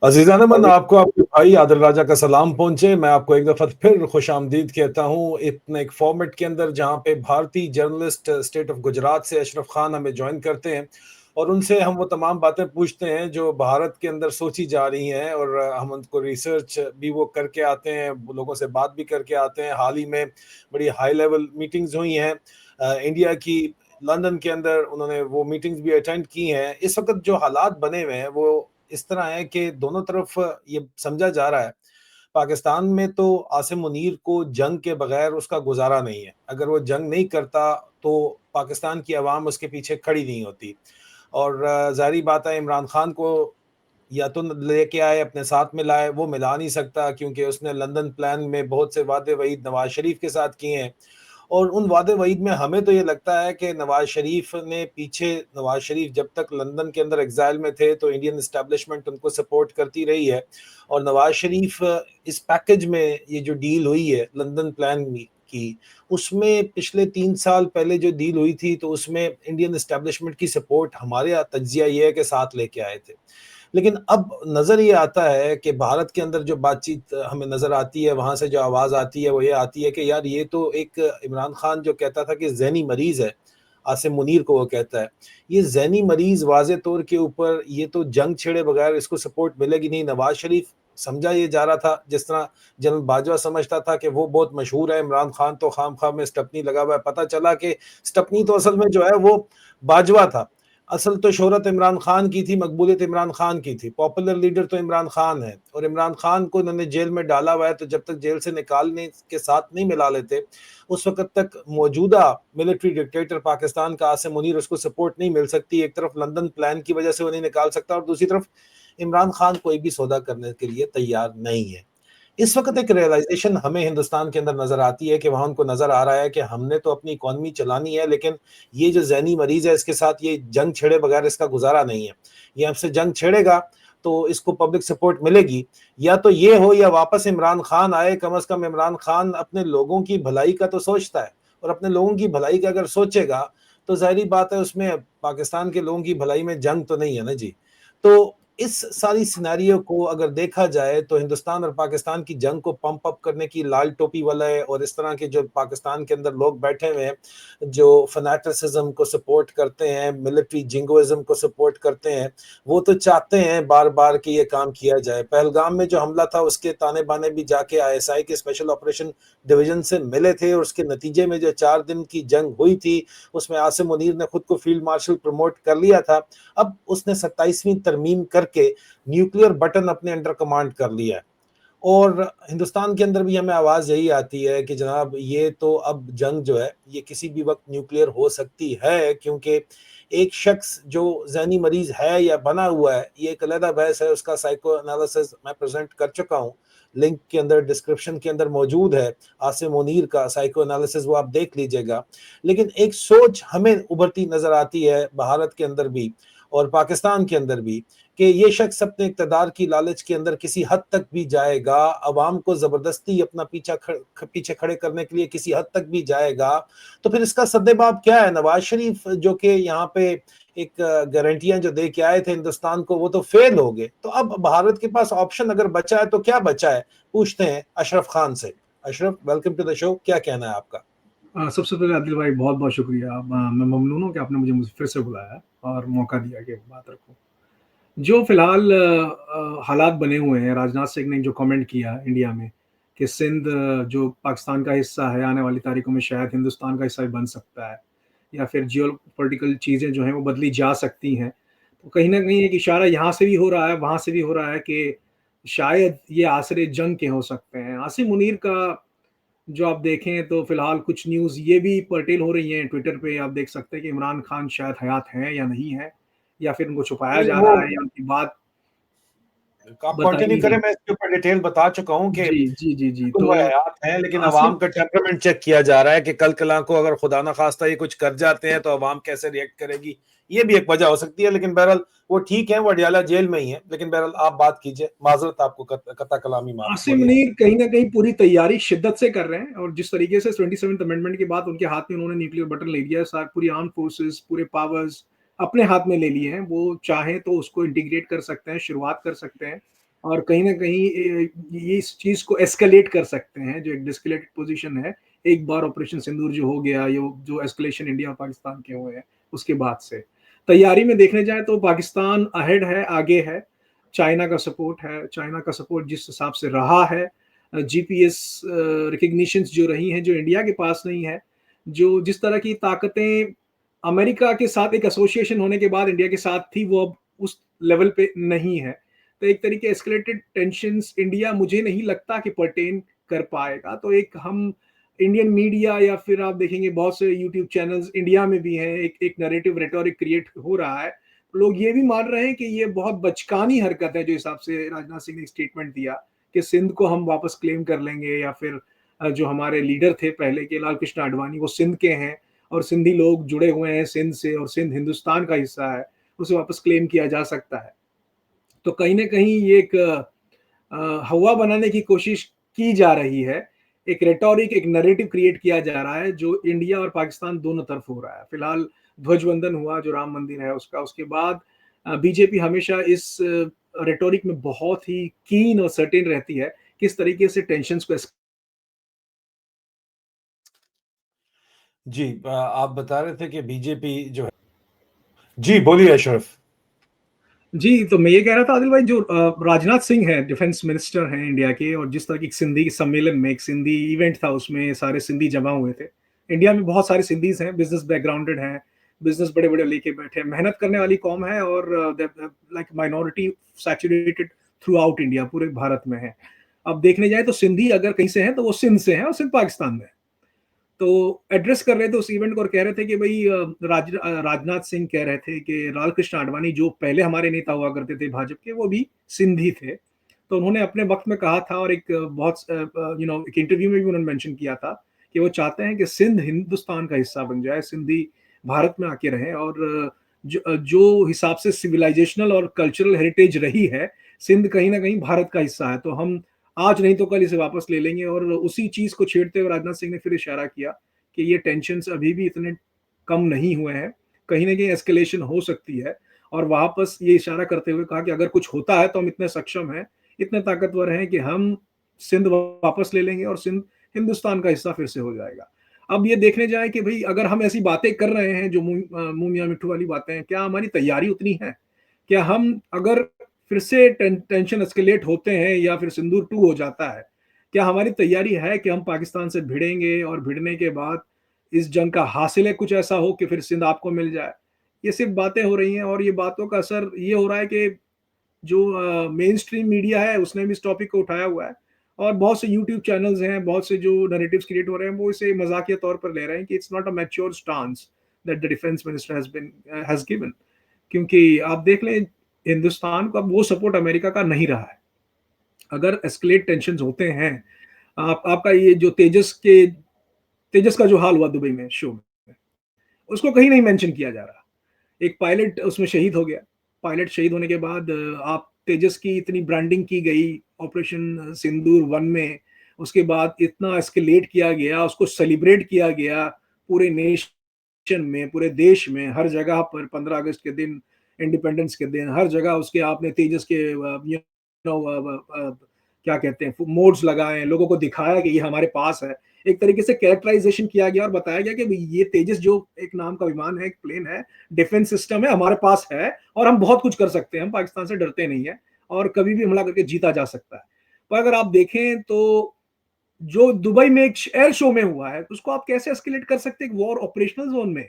अजीज़ान मन आपको आपके भाई आदिल राजा का सलाम पहुँचे। मैं आपको एक दफ़ा फिर खुशामदीद कहता हूँ इतने एक फॉर्मेट के अंदर जहाँ पे भारतीय जर्नलिस्ट स्टेट ऑफ गुजरात से अशरफ खान हमें जॉइन करते हैं और उनसे हम वो तमाम बातें पूछते हैं जो भारत के अंदर सोची जा रही हैं और हम उनको रिसर्च भी वो करके आते हैं, वो लोगों से बात भी करके आते हैं। हाल ही में बड़ी हाई लेवल मीटिंग्स हुई हैं इंडिया की, लंदन के अंदर उन्होंने वो मीटिंग्स भी अटेंड की हैं। इस वक़्त जो हालात बने हुए हैं वो इस तरह है कि दोनों तरफ ये समझा जा रहा है, पाकिस्तान में तो आसिम मुनीर को जंग के बगैर उसका गुजारा नहीं है। अगर वो जंग नहीं करता तो पाकिस्तान की आवाम उसके पीछे खड़ी नहीं होती। और ज़ाहिर बात है इमरान खान को या तो लेके आए अपने साथ में लाए, वो मिला नहीं सकता क्योंकि उसने लंदन प्लान में बहुत से वादे वहीद नवाज शरीफ के साथ किए हैं। और उन वादे वहीद में हमें तो ये लगता है कि नवाज शरीफ ने पीछे, नवाज शरीफ जब तक लंदन के अंदर एग्जाइल में थे तो इंडियन इस्टेब्लिशमेंट उनको सपोर्ट करती रही है। और नवाज शरीफ इस पैकेज में ये जो डील हुई है लंदन प्लान की, उसमें पिछले 3 साल पहले जो डील हुई थी तो उसमें इंडियन इस्टेब्लिशमेंट की सपोर्ट हमारे तज्जिया ये है कि साथ लेके आए थे। लेकिन अब नज़र ये आता है कि भारत के अंदर जो बातचीत हमें नज़र आती है, वहाँ से जो आवाज़ आती है वो ये आती है कि यार ये तो एक इमरान खान जो कहता था कि ज़हनी मरीज़ है, आसिम मुनीर को वो कहता है, ये ज़हनी मरीज़ वाज़े तौर के ऊपर ये तो जंग छेड़े बगैर इसको सपोर्ट मिलेगी नहीं। नवाज़ शरीफ समझा ये जा रहा था, जिस तरह जनरल बाजवा समझता था कि वो बहुत मशहूर है, इमरान खान तो खाम-खा में स्टपनी लगा हुआ है। पता चला कि स्टपनी तो असल में जो है वो बाजवा था। असल तो शोहरत इमरान खान की थी, मकबूलियत इमरान खान की थी, पॉपुलर लीडर तो इमरान खान है और इमरान खान को इन्होंने जेल में डाला हुआ है, तो जब तक जेल से निकालने के साथ नहीं मिला लेते, उस वक़्त तक मौजूदा मिलिट्री डिक्टेटर पाकिस्तान का आसिम मुनीर उसको सपोर्ट नहीं मिल सकती। एक तरफ लंदन प्लान की वजह से वो नहीं निकाल सकता और दूसरी तरफ इमरान खान कोई भी सौदा करने के लिए तैयार नहीं है। इस वक़्त एक रियलाइज़ेशन हमें हिंदुस्तान के अंदर नज़र आती है कि वहाँ उनको नज़र आ रहा है कि हमने तो अपनी इकॉनमी चलानी है, लेकिन ये जो ज़हनी मरीज़ है इसके साथ ये जंग छेड़े बगैर इसका गुज़ारा नहीं है। ये हमसे जंग छेड़ेगा तो इसको पब्लिक सपोर्ट मिलेगी, या तो ये हो या वापस इमरान खान आए। कम से कम इमरान खान अपने लोगों की भलाई का तो सोचता है और अपने लोगों की भलाई का अगर सोचेगा तो ज़ाहिर-सी बात है उसमें पाकिस्तान के लोगों की भलाई में जंग तो नहीं है ना जी। तो इस सारी सिनेरियो को अगर देखा जाए तो हिंदुस्तान और पाकिस्तान की जंग को पंप अप करने की लाल टोपी वाले और इस तरह के जो पाकिस्तान के अंदर लोग बैठे हुए हैं, जो फनाटिसिज्म को सपोर्ट करते हैं, मिलिट्री जिंगोइज्म को सपोर्ट करते हैं, वो तो चाहते हैं बार-बार कि ये काम किया जाए। पहलगाम में जो हमला था उसके ताने-बाने भी जाके आईएसआई के स्पेशल ऑपरेशन डिवीजन से मिले थे और उसके नतीजे में जो 4 दिन की जंग हुई थी, उसमें आसिम मुनीर ने खुद को फील्ड मार्शल प्रमोट कर लिया था। अब उसने 27वीं तरमीम करके न्यूक्लियर बटन अपने अंडर कमांड कर लिया है और हिंदुस्तान के अंदर भी हमें आवाज़ यही आती है कि जनाब ये तो अब जंग जो है ये किसी भी वक्त न्यूक्लियर हो सकती है, क्योंकि एक शख्स जो ज़हनी मरीज है या बना हुआ है ये एक अलग बहस है, उसका साइको एनालिसिस मैं प्रेजेंट कर चुका हूँ, लिंक के अंदर डिस्क्रिप्शन के अंदर मौजूद है। आसिम मुनीर का साइको एनालिसिस वो आप देख लीजिएगा। लेकिन एक सोच हमें उभरती नजर आती है भारत के अंदर भी और पाकिस्तान के अंदर भी कि ये शख्स अपने इक़्तिदार की लालच के अंदर किसी हद तक भी जाएगा, अवाम को ज़बरदस्ती अपना पीछे खड़े करने के लिए किसी हद तक भी जाएगा, तो फिर इसका सद्देबाब क्या है? नवाज़ शरीफ जो कि यहाँ पे एक गारंटियाँ जो दे के आए थे हिंदुस्तान को, वो तो फ़ेल हो गए। तो अब भारत के पास ऑप्शन अगर बचा है, तो क्या बचा है? पूछते हैं अशरफ खान से। Ashraf, welcome to the show, क्या कहना है आपका? सबसे पहले आदिल भाई बहुत-बहुत शुक्रिया। मैं ममनून हूँ कि आपने मुझे फिर से बुलाया और मौका दिया कि बात रखूँ। जो फ़िलहाल हालात बने हुए हैं, राजनाथ सिंह ने जो कमेंट किया इंडिया में कि सिंध जो पाकिस्तान का हिस्सा है, आने वाली तारीखों में शायद हिंदुस्तान का हिस्सा भी बन सकता है या फिर जियोपॉलिटिकल चीज़ें जो हैं वो बदली जा सकती हैं। तो कहीं न कहीं एक इशारा यहाँ से भी हो रहा है, वहाँ से भी हो रहा है कि शायद ये आसरे जंग के हो सकते हैं। आसिम मुनीर का जो आप देखें तो फिलहाल कुछ न्यूज़ ये भी पर्टेल हो रही हैं ट्विटर पे, आप देख सकते हैं कि इमरान खान शायद हयात हैं या नहीं है, या फिर उनको छुपाया नहीं जा वो रहा है या उनकी बात आप कंटिन्यू बताई करें, जा। मैं इसके ऊपर डिटेल बता चुका हूँ कि जी, जी, जी, जी। बिल्कुल तो वो हयात हैं, लेकिन आसिम अवाम का टेम्परामेंट चेक किया जा रहा है कि कल कला को अगर खुदा ना खास्ता ये कुछ कर जाते हैं तो अवाम कैसे रिएक्ट करेगी। ये भी एक वजह हो सकती है, लेकिन बहरहाल वो ठीक है, वो अडियाला जेल में ही है। लेकिन बहरहाल आप बात कीजिए, माजरत आपको कता कलामी माफ, आसिम बोलिए। मुनीर कहीं न कहीं पूरी तैयारी शिद्दत से कर रहे हैं और जिस तरीके से 27th अमेंडमेंट के बाद उनके हाथ में उन्होंने न्यूक्लियर बटन ले लिया है, सार पूरी आर्म फोर्सेस, पूरे पावर्स अपने हाथ में ले लिए हैं। वो चाहें तो उसको इंटीग्रेट कर सकते हैं, शुरुआत कर सकते हैं और कहीं न कहीं ये इस चीज़ को एस्केलेट कर सकते हैं, जो एक डिस्केलेटेड पोज़ीशन है, एक बार ऑपरेशन सिंदूर जो हो गया, यो जो एस्केलेशन इंडिया और पाकिस्तान के हुए हैं, उसके बाद से। तैयारी में देखने जाएँ तो पाकिस्तान अहेड है, आगे है। चाइना का सपोर्ट है, चाइना का सपोर्ट जिस हिसाब से रहा है, जीपीएस रिकॉग्निशंस जो रही हैं, जो इंडिया के पास नहीं है, जो जिस तरह की ताकतें अमेरिका के साथ एक एसोसिएशन होने के बाद इंडिया के साथ थी, वो अब उस लेवल पे नहीं है। तो एक तरीके एस्केलेटेड टेंशंस इंडिया मुझे नहीं लगता कि पर्टेन कर पाएगा। तो एक हम इंडियन मीडिया या फिर आप देखेंगे बहुत से यूट्यूब चैनल्स इंडिया में भी हैं, एक नैरेटिव रेटोरिक क्रिएट हो रहा है। लोग ये भी मान रहे हैं कि ये बहुत बचकानी हरकत है, जो हिसाब से राजनाथ सिंह ने स्टेटमेंट दिया कि सिंध को हम वापस क्लेम कर लेंगे, या फिर जो हमारे लीडर थे पहले के लाल कृष्ण आडवाणी, वो सिंध के हैं और सिंधी लोग जुड़े हुए हैं सिंध से, और सिंध हिंदुस्तान का हिस्सा है, उसे वापस क्लेम किया जा सकता है। तो कहीं न कहीं ये एक हवा बनाने की कोशिश की जा रही है। एक रेटोरिक, एक नैरेटिव क्रिएट किया जा रहा है, जो इंडिया और पाकिस्तान दोनों तरफ हो रहा है। फिलहाल ध्वजवंदन हुआ, जो राम मंदिर है उसका, उसके बाद बीजेपी हमेशा इस रेटोरिक में बहुत ही कीन और सर्टेन रहती है, किस तरीके से टेंशन्स को जी, आप बता रहे थे कि बीजेपी जो है। जी, बोलिए अशरफ। जी, तो मैं ये कह रहा था आदिल भाई, जो राजनाथ सिंह हैं, डिफेंस मिनिस्टर हैं इंडिया के, और जिस तरह की एक सिंधी सम्मेलन में एक सिंधी इवेंट था, उसमें सारे सिंधी जमा हुए थे। इंडिया में बहुत सारे सिंधीज़ हैं, बिज़नेस बैकग्राउंडेड हैं, बिज़नेस बड़े-बड़े लेके बैठे हैं, मेहनत करने वाली कौम है, और like minority saturated through out India, पूरे भारत में है। अब देखने जाए तो सिंधी अगर कहीं से हैं, तो वो सिंध से हैं, और सिंध पाकिस्तान में है। तो एड्रेस कर रहे थे उस इवेंट को, और कह रहे थे कि भाई राजनाथ सिंह कह रहे थे कि लाल कृष्ण आडवाणी जो पहले हमारे नेता हुआ करते थे भाजपा के, वो भी सिंधी थे। तो उन्होंने अपने वक्त में कहा था, और एक बहुत एक इंटरव्यू में भी उन्होंने मेंशन किया था कि वो चाहते हैं कि सिंध हिंदुस्तान का हिस्सा बन जाए, सिंधी भारत में आके रहें, और जो हिसाब से सिविलाइजेशनल और कल्चरल हेरिटेज रही है, सिंध कहीं ना कहीं भारत का हिस्सा है। तो हम आज नहीं तो कल इसे वापस ले लेंगे। और उसी चीज को छेड़ते हुए राजनाथ सिंह ने फिर इशारा किया कि ये टेंशन अभी भी इतने कम नहीं हुए हैं, कहीं ना कहीं एस्केलेशन हो सकती है। और वापस ये इशारा करते हुए कहा कि अगर कुछ होता है तो हम इतने सक्षम हैं, इतने ताकतवर हैं कि हम सिंध वापस ले लेंगे, और सिंध हिंदुस्तान का हिस्सा फिर से हो जाएगा। अब ये देखने जाए कि भाई अगर हम ऐसी बातें कर रहे हैं, जो मुंह मियां मिट्ठू वाली बातें हैं, क्या हमारी तैयारी उतनी है? क्या हम अगर फिर से टेंशन एस्केलेट होते हैं, या फिर सिंदूर 2 हो जाता है, क्या हमारी तैयारी है कि हम पाकिस्तान से भिड़ेंगे, और भिड़ने के बाद इस जंग का हासिल है कुछ ऐसा हो कि फिर सिंध आपको मिल जाए? ये सिर्फ बातें हो रही हैं, और ये बातों का असर ये हो रहा है कि जो मेन स्ट्रीम मीडिया है, उसने भी इस टॉपिक को उठाया हुआ है, और बहुत से यूट्यूब चैनल्स हैं, बहुत से जो नैरेटिव्स क्रिएट हो रहे हैं, वो इसे मजाकिया तौर पर ले रहे हैं कि it's not a mature stance that the defence minister has given. क्योंकि आप देख लें, हिंदुस्तान को अब वो सपोर्ट अमेरिका का नहीं रहा है। अगर एस्केलेट टेंशन होते हैं, आपका ये जो तेजस का जो हाल हुआ दुबई में शो में, उसको कहीं नहीं मेंशन किया जा रहा। एक पायलट उसमें शहीद हो गया। पायलट शहीद होने के बाद आप तेजस की इतनी ब्रांडिंग की गई ऑपरेशन सिंदूर 1 में, उसके बाद इतना एस्केलेट किया गया, उसको सेलिब्रेट किया गया पूरे नेशन में, पूरे देश में, हर जगह पर 15 अगस्त के दिन, इंडिपेंडेंस के दिन, हर जगह उसके आपने तेजस के यू नो क्या कहते हैं मोड्स लगाए, लोगों को दिखाया कि ये हमारे पास है। एक तरीके से कैरेक्टराइजेशन किया गया और बताया गया कि ये तेजस जो एक नाम का विमान है, एक प्लेन है, डिफेंस सिस्टम है, हमारे पास है, और हम बहुत कुछ कर सकते हैं, हम पाकिस्तान से डरते नहीं है, और कभी भी हमला करके जीता जा सकता है। पर अगर आप देखें तो जो दुबई में एक एयर शो में हुआ है, उसको आप कैसे एस्केलेट कर सकते हैं एक वॉर ऑपरेशनल जोन में?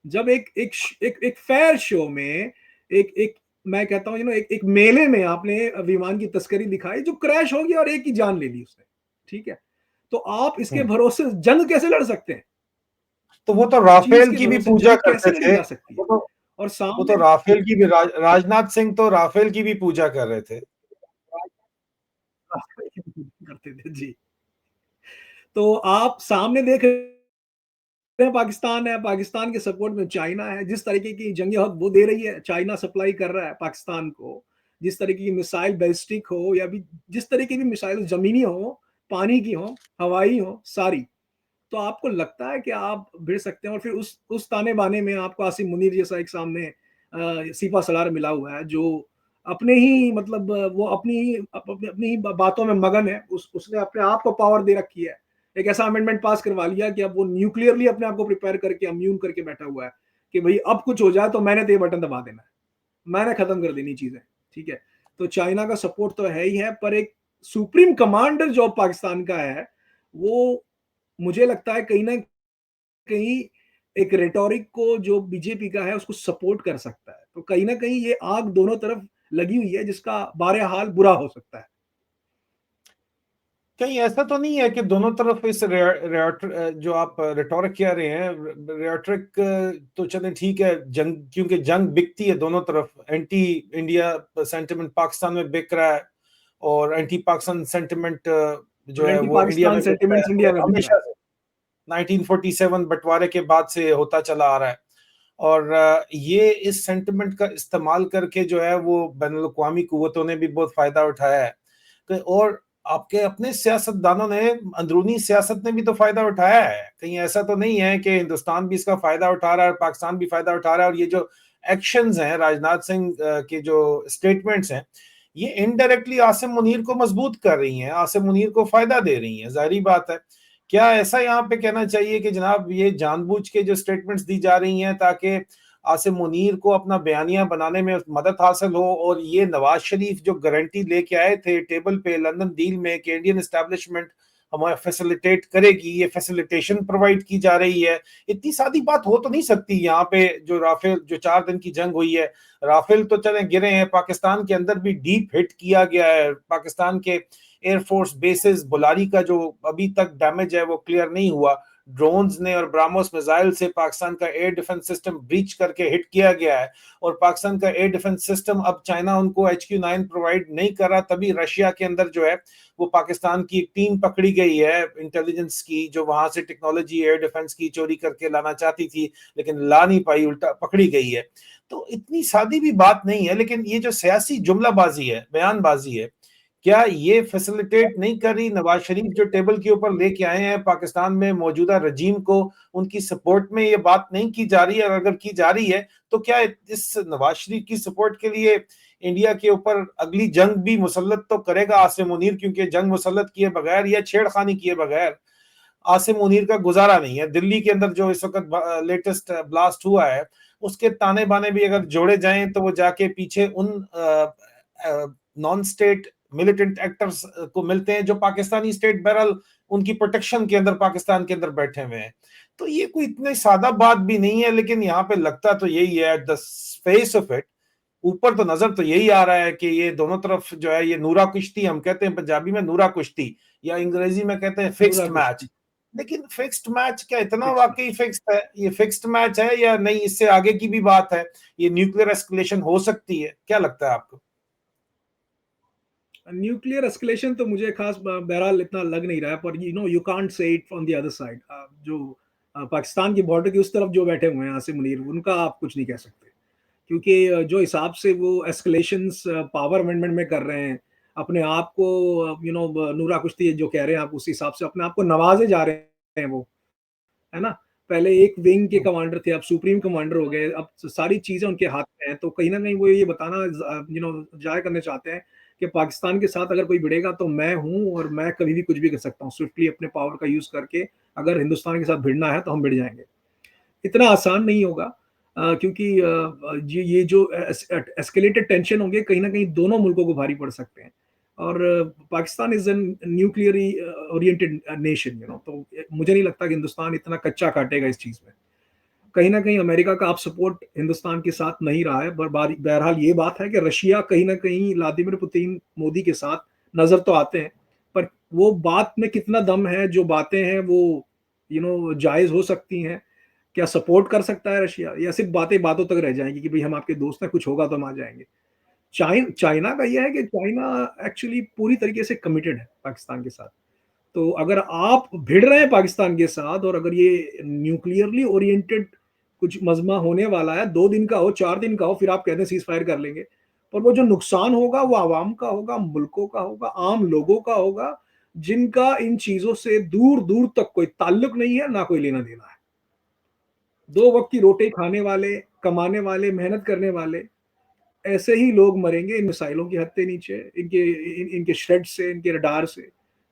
जब एक फेयर शो में, एक एक मैं कहता हूं एक मेले में आपने विमान की तस्करी दिखाई, जो क्रैश हो गया और एक की जान ले ली उसने। ठीक है, तो आप इसके हम्म। भरोसे जंग कैसे लड़ सकते हैं? तो वो तो उस चीज राफेल के की भी भरोसे पूजा जंग करते कैसे लड़ी थे। जा सकती है? वो तो और वो तो सामने राफेल की भी राजनाथ सिंह तो राफेल की भी पूजा कर रहे थे। करते थे जी। तो आप सामने देख में पाकिस्तान है, पाकिस्तान के सपोर्ट में चाइना है, जिस तरीके की जंगी हद वो दे रही है, चाइना सप्लाई कर रहा है पाकिस्तान को, जिस तरीके की मिसाइल बैलिस्टिक हो, या भी जिस तरीके की मिसाइल जमीनी हो, पानी की हो, हवाई हो, सारी, तो आपको लगता है कि आप भिड़ सकते हैं? और फिर उस ताने बाने में आपको आसिम मुनीर जैसा एक सामने सीपा सलार मिला हुआ है, जो अपने ही मतलब वो अपनी ही बातों में मगन है, उसने अपने आप को पावर दे रखी है। एक ऐसा अमेंडमेंट पास करवा लिया कि अब वो न्यूक्लियरली अपने आप को प्रिपेयर करके इम्यून करके बैठा हुआ है कि भाई अब कुछ हो जाए तो मैंने तो ये बटन दबा देना है, मैंने खत्म कर देनी चीजें। ठीक है, तो चाइना का सपोर्ट तो है ही है, पर एक सुप्रीम कमांडर जो पाकिस्तान का है, वो मुझे लगता है कहीं ना कहीं एक रेटोरिक को जो बीजेपी का है उसको सपोर्ट कर सकता है। तो कहीं ना कहीं ये आग दोनों तरफ लगी हुई है, जिसका बहरहाल बुरा हो सकता है। कहीं ऐसा तो नहीं है कि दोनों तरफ इस जो आप रेटोरिक कह रहे हैं, रेटोरिक तो चले ठीक है, जंग, क्योंकि जंग बिकती है दोनों तरफ। एंटी इंडिया सेंटिमेंट पाकिस्तान में बिक रहा है, और एंटी पाकिस्तान सेंटिमेंट जो और है एंटी वो इंडिया पाकिस्तान में बिकता है, सेंटिमेंट्स इंडिया और में बिक रहा हमेशा है। से 1947 बंटवारे के बाद से होता चला आ रहा है। और ये इस सेंटिमेंट का इस्तेमाल करके जो है वो बैनुल अक़वामी कुव्वतों ने भी बहुत फायदा उठाया है। और आपके अपने सियासतदानों ने, अंदरूनी सियासत ने भी तो फायदा उठाया है। कहीं ऐसा तो नहीं है कि हिंदुस्तान भी इसका फायदा उठा रहा है और पाकिस्तान भी फायदा उठा रहा है। और ये जो एक्शंस हैं राजनाथ सिंह के, जो स्टेटमेंट्स हैं, ये इनडायरेक्टली आसिम मुनीर को मजबूत कर रही हैं, आसिम मुनीर को फायदा दे रही हैं, जाहिर बात है। क्या ऐसा यहाँ पे कहना चाहिए कि जनाब ये जानबूझ के जो स्टेटमेंट्स दी जा रही हैं ताकि आसिम मुनीर को अपना बयानिया बनाने में मदद हासिल हो, और ये नवाज शरीफ जो गारंटी लेके आए थे टेबल पे लंदन डील में कि इंडियन एस्टेब्लिशमेंट हमें फैसिलिटेट करेगी, ये फैसिलिटेशन प्रोवाइड की जा रही है। इतनी सादी बात हो तो नहीं सकती। यहाँ पे जो राफेल, जो 4 दिन की जंग हुई है, राफेल तो चले गिरे हैं, पाकिस्तान के अंदर भी डीप हिट किया गया है। पाकिस्तान के एयरफोर्स बेसिस बुलारी का जो अभी तक डैमेज है वो क्लियर नहीं हुआ। ड्रोन्स ने और ब्राह्मोस मिसाइल से पाकिस्तान का एयर डिफेंस सिस्टम ब्रीच करके हिट किया गया है, और पाकिस्तान का एयर डिफेंस सिस्टम, अब चाइना उनको HQ-9 प्रोवाइड नहीं कर रहा, तभी रशिया के अंदर जो है वो पाकिस्तान की एक टीम पकड़ी गई है इंटेलिजेंस की, जो वहां से टेक्नोलॉजी एयर डिफेंस की चोरी करके लाना चाहती थी, लेकिन ला नहीं पाई, उल्टा पकड़ी गई है। तो इतनी सादी भी बात नहीं है। लेकिन ये जो सियासी जुमलाबाजी है, बयानबाजी है, क्या ये फैसिलिटेट नहीं कर रही? नवाज शरीफ जो टेबल के ऊपर लेके आए हैं पाकिस्तान में मौजूदा रजीम को, उनकी सपोर्ट में ये बात नहीं की जा रही है? और अगर की जा रही है तो क्या इस नवाज शरीफ की सपोर्ट के लिए इंडिया के ऊपर अगली जंग भी मुसल्लत तो करेगा आसिम मुनीर? क्योंकि जंग मुसल्लत किए बगैर या छेड़खानी किए बगैर आसिम मुनीर का गुजारा नहीं है। दिल्ली के अंदर जो इस वक्त लेटेस्ट ब्लास्ट हुआ है, उसके ताने बाने भी अगर जोड़े जाएं तो वो जाके पीछे उन नॉन स्टेट मिलिटेंट एक्टर्स को मिलते हैं जो पाकिस्तानी स्टेट बहरहाल उनकी प्रोटेक्शन के अंदर पाकिस्तान के अंदर बैठे हुए हैं। तो ये कोई इतनी सादा बात भी नहीं है, लेकिन यहाँ पे लगता तो यही है at the face of it. ऊपर तो नजर तो यही आ रहा है कि ये दोनों तरफ जो है, ये नूरा कुश्ती हम कहते हैं पंजाबी में, नूरा कुश्ती, या अंग्रेजी में कहते हैं पूरा फिक्स्ड कुछ मैच। लेकिन फिक्स्ड मैच क्या इतना फिक्स वाकई फिक्स्ड है? ये फिक्स्ड मैच है या नहीं, इससे आगे की भी बात है? ये न्यूक्लियर एस्केलेशन हो सकती है, क्या लगता है आपको? न्यूक्लियर एस्केलेशन तो मुझे खास बहरहाल इतना लग नहीं रहा है, पर you can't say it from the other side. जो पाकिस्तान की बॉर्डर की उस तरफ जो बैठे हुए हैं आसिम मुनीर, उनका आप कुछ नहीं कह सकते, क्योंकि जो हिसाब से वो एस्केलेशंस पावर अमेंडमेंट में कर रहे हैं, अपने आप को नूरा कुश्ती जो कह रहे हैं आप, उस हिसाब से अपने आप को नवाजे जा रहे हैं वो, है ना? पहले एक विंग के कमांडर थे, अब सुप्रीम कमांडर हो गए, अब सारी चीजें उनके हाथ में हैं। तो कहीं ना कहीं वो ये बताना जाहिर करना चाहते हैं कि पाकिस्तान के साथ अगर कोई भिड़ेगा तो मैं हूं, और मैं कभी भी कुछ भी कर सकता हूँ स्विफ्टली अपने पावर का यूज करके। अगर हिंदुस्तान के साथ भिड़ना है तो हम भिड़ जाएंगे। इतना आसान नहीं होगा, क्योंकि ये जो एस्केलेटेड टेंशन होंगे कहीं ना कहीं दोनों मुल्कों को भारी पड़ सकते हैं। और Pakistan is an nuclearly oriented nation, तो मुझे नहीं लगता कि हिंदुस्तान इतना कच्चा काटेगा इस चीज में। कहीं ना कहीं अमेरिका का आप सपोर्ट हिंदुस्तान के साथ नहीं रहा है, पर बहरहाल ये बात है कि रशिया कहीं ना कहीं व्लादिमीर पुतिन मोदी के साथ नजर तो आते हैं, पर वो बात में कितना दम है, जो बातें हैं वो जायज हो सकती हैं? क्या सपोर्ट कर सकता है रशिया, या सिर्फ बातें बातों तक रह जाएंगी कि भाई हम आपके दोस्त हैं, कुछ होगा तो हम आ जाएंगे? चाइना का यह है कि चाइना एक्चुअली पूरी तरीके से कमिटेड है पाकिस्तान के साथ। तो अगर आप भिड़ रहे हैं पाकिस्तान के साथ, और अगर ये न्यूक्लियरली ओरिएंटेड कुछ मजमा होने वाला है, 2 दिन का हो 4 दिन का हो, फिर आप कहते हैं सीज फायर कर लेंगे, पर वो जो नुकसान होगा वो आवाम का होगा, मुल्कों का होगा, आम लोगों का होगा, जिनका इन चीजों से दूर दूर तक कोई ताल्लुक नहीं है, ना कोई लेना देना है। 2 वक्त की रोटी खाने वाले, कमाने वाले, मेहनत करने वाले, ऐसे ही लोग मरेंगे इन मिसाइलों के हत्थे नीचे, इनके श्रेड से, इनके रडार से,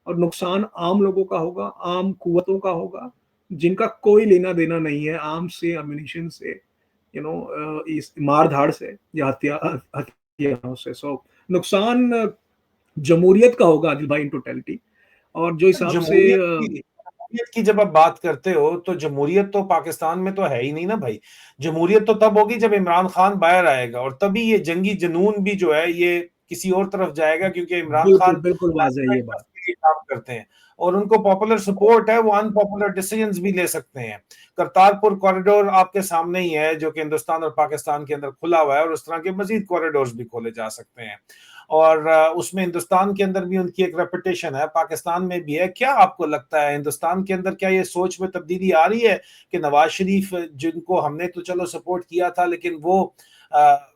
और नुकसान आम लोगों का होगा, आम कुव्वतों का होगा, जिनका कोई लेना देना नहीं है आर्म्स से, अम्यूनिशन से, इस मार धाड़ से या हथियारों से। सो नुकसान जमहूरियत का होगा आदिल भाई इन टोटलिटी। और जो हिसाब से जमहूरियत की जब आप बात करते हो तो जमहूरियत तो पाकिस्तान में तो है ही नहीं ना भाई। जमहूरियत तो तब होगी जब इमरान खान बाहर आएगा, और तभी ये जंगी जुनून भी जो है ये किसी और तरफ जाएगा, क्योंकि इमरान बिल्कुल खान बिल्कुल वाज़ेह है ये बात। के लिए काम करते हैं और उनको पॉपुलर सपोर्ट है, वो अनपॉपुलर डिसीजंस भी ले सकते हैं। करतारपुर कॉरिडोर आपके सामने ही है जो कि हिंदुस्तान और पाकिस्तान के अंदर खुला हुआ है, और उस तरह के मजीद कॉरिडोर्स भी खोले जा सकते हैं। और उसमें हिंदुस्तान के अंदर भी उनकी एक रेपुटेशन है, पाकिस्तान में भी है। क्या आपको लगता है हिंदुस्तान के अंदर क्या ये सोच में तब्दीली आ रही है कि नवाज शरीफ, जिनको हमने तो चलो सपोर्ट किया था, लेकिन वो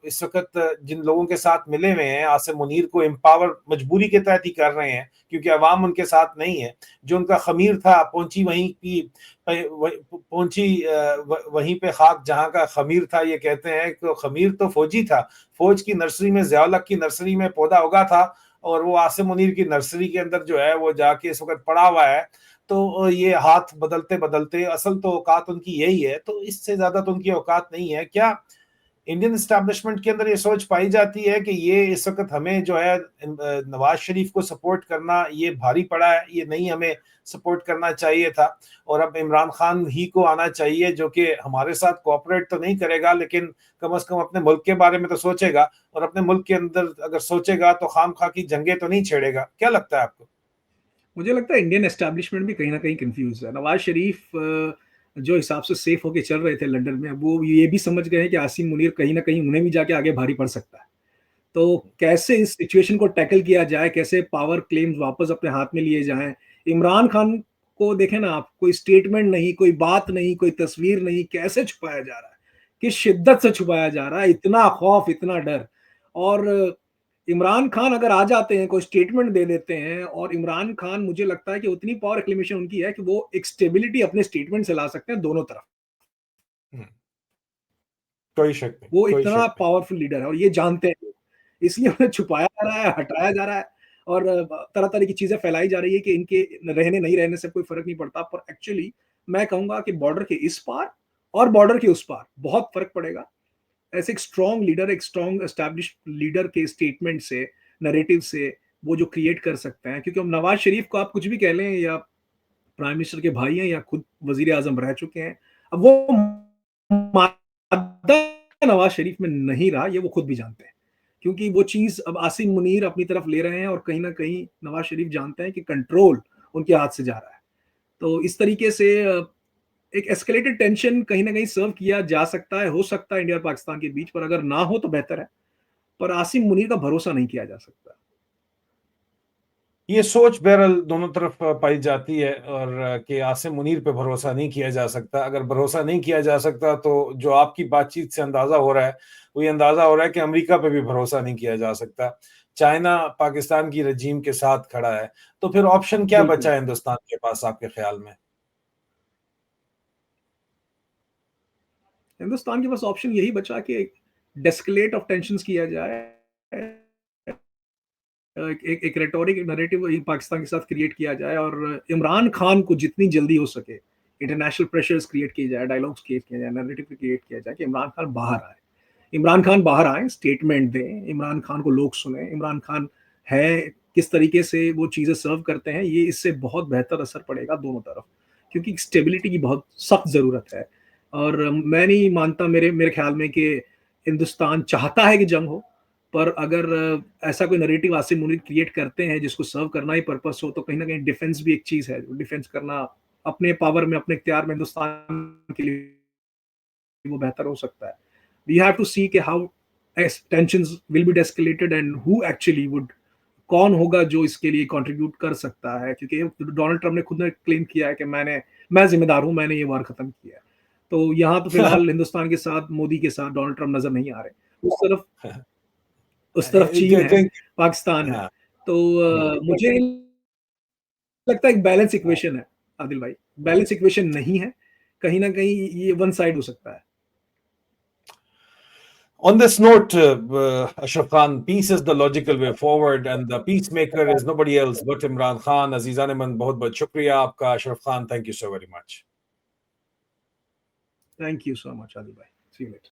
इस वक्त जिन लोगों के साथ मिले हुए हैं, आसिम मुनीर को एम्पावर मजबूरी के तहत ही कर रहे हैं क्योंकि अवाम उनके साथ नहीं है। जो उनका खमीर था पहुंची वहीं की पहुंची वहीं पे खाक जहां का खमीर था। ये कहते हैं कि खमीर तो फौजी था, फौज की नर्सरी में, ज़ियाउल-हक की नर्सरी में पौधा उगा था, और वो आसिम मुनीर की नर्सरी के अंदर जो है वो जाके इस वक्त पड़ा हुआ है। तो ये हाथ बदलते बदलते असल तो औकात उनकी यही है, तो इससे ज्यादा तो उनकी औकात नहीं है। क्या इंडियन एस्टैब्लिशमेंट के अंदर ये सोच पाई जाती है कि ये इस वक्त हमें जो है नवाज शरीफ को सपोर्ट करना ये भारी पड़ा है, ये नहीं हमें सपोर्ट करना चाहिए था, और अब इमरान खान ही को आना चाहिए जो कि हमारे साथ कोऑपरेट तो नहीं करेगा लेकिन कम से कम अपने मुल्क के बारे में तो सोचेगा, और अपने मुल्क के अंदर अगर सोचेगा तो खाम खा की जंगे तो नहीं छेड़ेगा। क्या लगता है आपको? मुझे लगता है इंडियन एस्टैब्लिशमेंट भी कहीं ना कहीं कंफ्यूज है। नवाज शरीफ जो हिसाब से सेफ होके चल रहे थे लंदन में, वो ये भी समझ गए हैं कि आसिम मुनीर कहीं ना कहीं उन्हें भी जाके आगे भारी पड़ सकता है। तो कैसे इस सिचुएशन को टैकल किया जाए, कैसे पावर क्लेम्स वापस अपने हाथ में लिए जाएं। इमरान खान को देखें ना आप, कोई स्टेटमेंट नहीं, कोई बात नहीं, कोई तस्वीर नहीं, कैसे छुपाया जा रहा है, किस शिद्दत से छुपाया जा रहा है, इतना खौफ, इतना डर। और इमरान खान अगर आ जाते हैं, कोई स्टेटमेंट दे देते हैं, और इमरान खान, मुझे लगता है कि उतनी पावर एक्लिमेशन उनकी है कि वो एक स्टेबिलिटी अपने स्टेटमेंट से ला सकते हैं दोनों तरफ। हम्म, कोई शक नहीं, वो कोई इतना शक नहीं। पावरफुल लीडर है और ये जानते हैं लोग। इसलिए उन्हें छुपाया जा रहा है, हटाया जा रहा है, और तरह-तरह की चीज़ें फैलाई जा रही है कि इनके रहने नहीं रहने से कोई फ़र्क नहीं पड़ता। पर एक्चुअली मैं कहूँगा कि बॉर्डर के इस पार और बॉर्डर के उस पार बहुत फ़र्क पड़ेगा। ऐसे एक स्ट्रॉन्ग लीडर, एक स्ट्रॉन्ग एस्टैब्लिश्ड लीडर के स्टेटमेंट से, नैरेटिव से, वो जो क्रिएट कर सकते हैं। क्योंकि अब नवाज़ शरीफ को आप कुछ भी कह लें, या प्राइम मिनिस्टर के भाई हैं, या खुद वज़ीर-ए-आज़म रह चुके हैं। अब वो मादा नवाज़ शरीफ में नहीं रहा, ये वो खुद भी जानते हैं। क्योंकि वो चीज़ अब आसिम मुनीर अपनी तरफ ले रहे हैं, और कहीं न कहीं नवाज़ शरीफ जानते हैं कि कंट्रोल उनके हाथ से जा रहा है। तो इस तरीके से एक एस्केलेटेड टेंशन कहीं न कहीं सर्व किया जा सकता है, हो सकता है इंडिया और पाकिस्तान के बीच, पर अगर ना हो तो बेहतर है। पर आसिम मुनीर का भरोसा नहीं किया जा सकता। ये सोच बहरहाल दोनों तरफ पाई जाती है, और कि आसिम मुनीर पे भरोसा नहीं किया जा सकता। अगर भरोसा नहीं किया जा सकता तो जो आपकी बातचीत से अंदाजा हो रहा है, वो ये अंदाजा हो रहा है कि अमेरिका पे भी भरोसा नहीं किया जा सकता। चाइना पाकिस्तान की रजीम के साथ खड़ा है, तो फिर ऑप्शन क्या बिल्कुल। बचा है हिंदुस्तान के पास आपके ख्याल में? हिंदुस्तान के पास ऑप्शन यही बचा कि डेस्केलेट ऑफ टेंशन्स किया जाए। एक रेटोरिक नैरेटिव पाकिस्तान के साथ क्रिएट किया जाए, और इमरान खान को जितनी जल्दी हो सके इंटरनेशनल प्रेशर्स क्रिएट किए जाए, डायलॉग्स क्रिएट किया जाए, नैरेटिव क्रिएट किया जाए कि इमरान खान बाहर आए। इमरान खान बाहर आए, स्टेटमेंट दें, इमरान खान को लोग सुने, इमरान खान है किस तरीके से वो चीज़ें सर्व करते हैं, ये इससे बहुत बेहतर असर पड़ेगा दोनों तरफ। क्योंकि स्टेबिलिटी की बहुत सख्त ज़रूरत है। और मैं नहीं मानता, मेरे मेरे ख्याल में, कि हिंदुस्तान चाहता है कि जंग हो। पर अगर ऐसा कोई नैरेटिव आसिम मुनीर क्रिएट करते हैं जिसको सर्व करना ही पर्पस हो, तो कहीं न कहीं डिफेंस भी एक चीज़ है। डिफेंस करना अपने पावर में, अपने इख्तियार में हिंदुस्तान के लिए वो बेहतर हो सकता है। वी हैव टू सी कि how tensions will be de-escalated, and who actually would, कौन होगा जो इसके लिए कंट्रीब्यूट कर सकता है। क्योंकि डोनाल्ड ट्रम्प ने खुद ने क्लेम किया है कि मैं जिम्मेदार हूं, मैंने ये वार खत्म किया है। तो यहाँ तो फिलहाल हिंदुस्तान के साथ, मोदी के साथ डोनाल्ड ट्रम्प नजर नहीं आ रहे। उस तरफ चीन है, पाकिस्तान है। हाँ। तो मुझे लगता है एक बैलेंस इक्वेशन है आदिल भाई। बैलेंस इक्वेशन नहीं है, कहीं ना कहीं ये वन साइड हो सकता है। On this note, Ashraf Khan, peace is the logical way forward, and the peacemaker is nobody else but Imran Khan. Azizan man, बहुत बहुत शुक्रिया आपका Ashraf Khan. Thank you so very much. Thank you so much, Adil bhai. See you later.